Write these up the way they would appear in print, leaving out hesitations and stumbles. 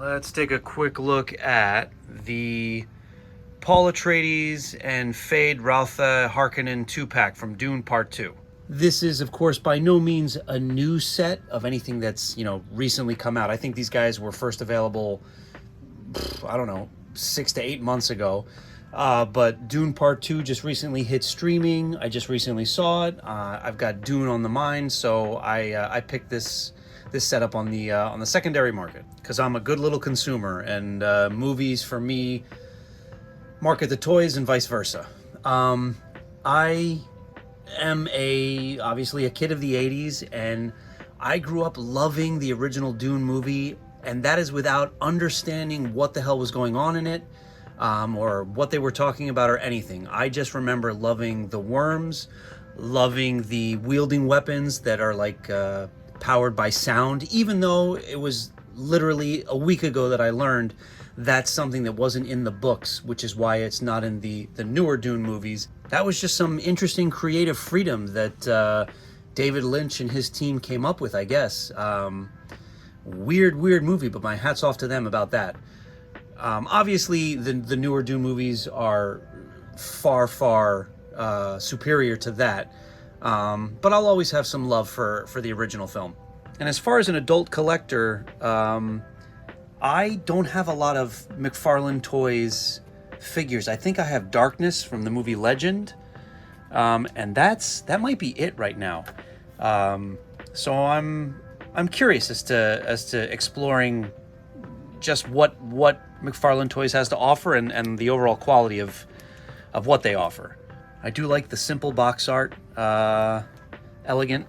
Let's take a quick look at the Paul Atreides and Feyd Rautha Harkonnen 2-pack from Dune Part 2. This is, of course, by no means a new set of anything that's, recently come out. I think these guys were first available, I don't know, 6 to 8 months ago. But Dune Part 2 just recently hit streaming. I just recently saw it. I've got Dune on the mind, so I picked this setup on the secondary market because I'm a good little consumer, and movies for me market the toys and vice versa. I am obviously a kid of the 80s, and I grew up loving the original Dune movie, and that is without understanding what the hell was going on in it, or what they were talking about or anything. I just remember loving the worms, loving the wielding weapons that are like powered by sound, even though it was literally a week ago that I learned that's something that wasn't in the books, which is why it's not in the newer Dune movies. That was just some interesting creative freedom that David Lynch and his team came up with, I guess. Weird movie, but my hat's off to them about that. Obviously, the newer Dune movies are far superior to that, but I'll always have some love for the original film. And as far as an adult collector, I don't have a lot of McFarlane Toys figures. I think I have Darkness from the movie Legend, and that might be it right now. So I'm curious as to exploring just what McFarlane Toys has to offer and the overall quality of what they offer. I do like the simple box art, elegant,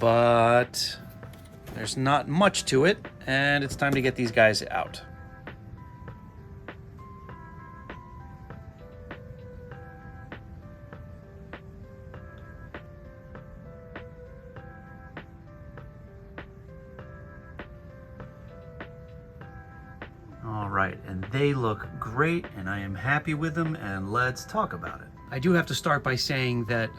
but there's not much to it, and it's time to get these guys out. All right, and they look great, and I am happy with them, and let's talk about it. I do have to start by saying that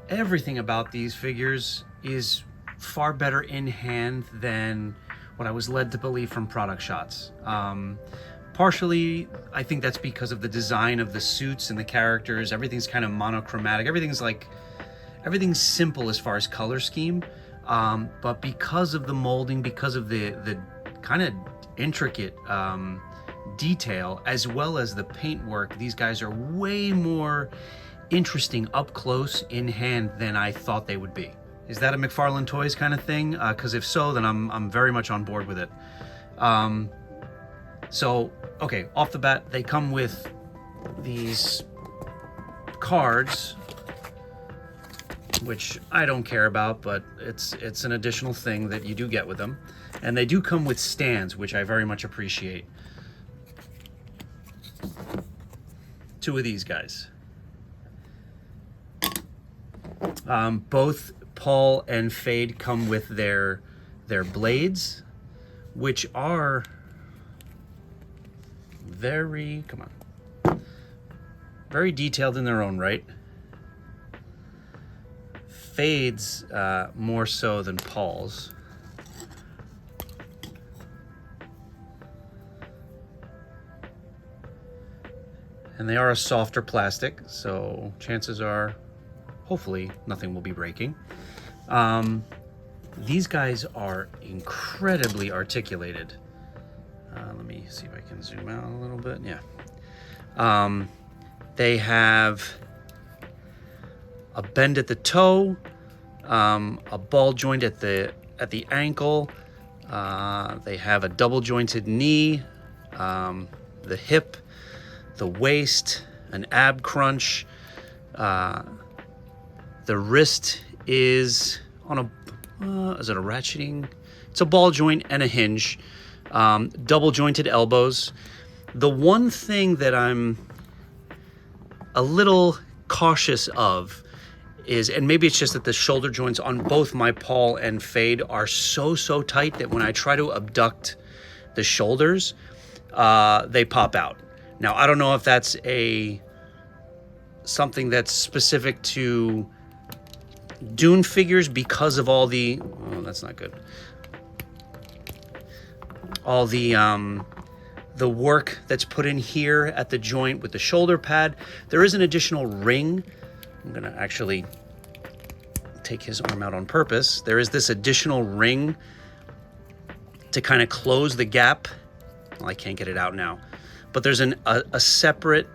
everything about these figures is far better in hand than what I was led to believe from product shots. Partially, I think that's because of the design of the suits and the characters. Everything's kind of monochromatic. Everything's simple as far as color scheme, but because of the molding, because of the kind of intricate detail, as well as the paintwork, these guys are way more interesting up close in hand than I thought they would be. Is that a McFarlane Toys kind of thing? Because if so, then I'm very much on board with it. So, okay, off the bat, they come with these cards, which I don't care about, but it's an additional thing that you do get with them. And they do come with stands, which I very much appreciate. 2 of these guys. Both Paul and Feyd come with their blades, which are very detailed in their own right. Feyd's more so than Paul's. And they are a softer plastic, so chances are, hopefully, nothing will be breaking. These guys are incredibly articulated. Let me see if I can zoom out a little bit. Yeah. They have a bend at the toe, a ball joint at the ankle. They have a double jointed knee, the hip, the waist, an ab crunch. The wrist is on is it a ratcheting? It's a ball joint and a hinge. Double jointed elbows. The one thing that I'm a little cautious of is, and maybe it's just that the shoulder joints on both my Paul and Feyd are so tight that when I try to abduct the shoulders, they pop out. Now, I don't know if that's something that's specific to Dune figures because of all the... Oh, that's not good. all the work that's put in here at the joint with the shoulder pad. There is an additional ring. I'm gonna actually take his arm out on purpose. There is this additional ring to kind of close the gap. Well, I can't get it out now, but there's a separate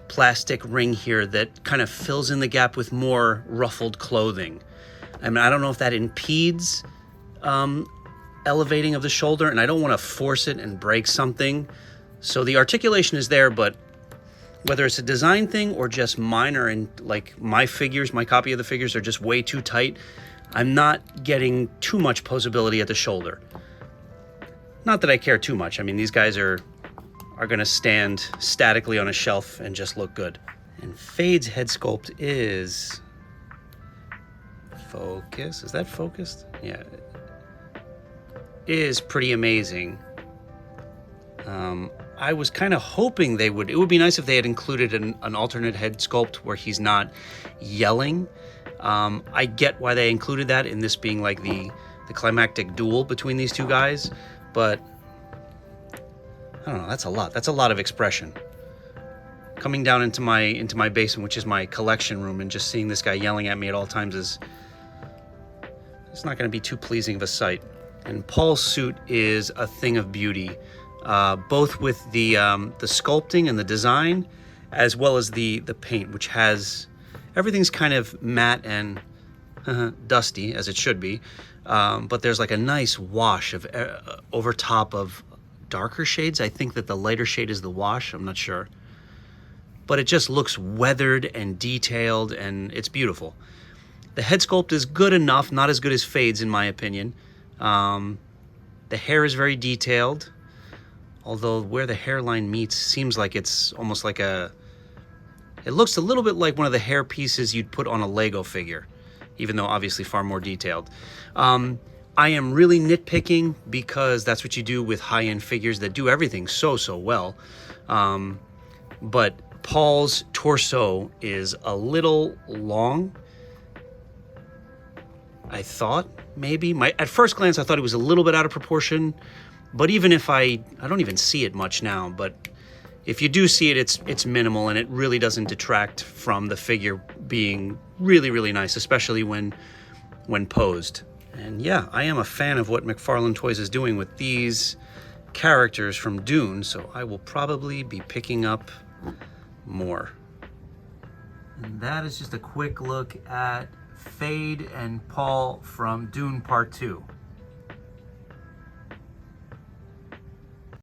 plastic ring here that kind of fills in the gap with more ruffled clothing. I mean, I don't know if that impedes elevating of the shoulder, and I don't want to force it and break something. So the articulation is there, but whether it's a design thing or just minor, and like my figures, my copy of the figures are just way too tight, I'm not getting too much posability at the shoulder. Not that I care too much. I mean, these guys are gonna stand statically on a shelf and just look good. And Feyd's head sculpt is focus. Is that focused? Yeah. Is pretty amazing. I was kind of hoping it would be nice if they had included an alternate head sculpt where he's not yelling. I get why they included that in this being like the climactic duel between these two guys, but I don't know, that's a lot. That's a lot of expression. Coming down into my basement, which is my collection room, and just seeing this guy yelling at me at all times it's not going to be too pleasing of a sight. And Paul's suit is a thing of beauty, both with the sculpting and the design, as well as the paint, which has everything's kind of matte and dusty, as it should be, but there's like a nice wash of over top of darker shades. I think that the lighter shade is the wash. I'm not sure, but it just looks weathered and detailed, and it's beautiful. The head sculpt is good enough, not as good as Feyd's in my opinion. The hair is very detailed, although where the hairline meets seems like it's almost like it looks a little bit like one of the hair pieces you'd put on a Lego figure, even though obviously far more detailed. I am really nitpicking because that's what you do with high-end figures that do everything so well. But Paul's torso is a little long. I thought maybe at first glance I thought it was a little bit out of proportion, but even if I don't even see it much now, but if you do see it, it's minimal, and it really doesn't detract from the figure being really nice, especially when posed. And yeah, I am a fan of what McFarlane Toys is doing with these characters from Dune, so I will probably be picking up more. And that is just a quick look at Feyd and Paul from Dune Part 2.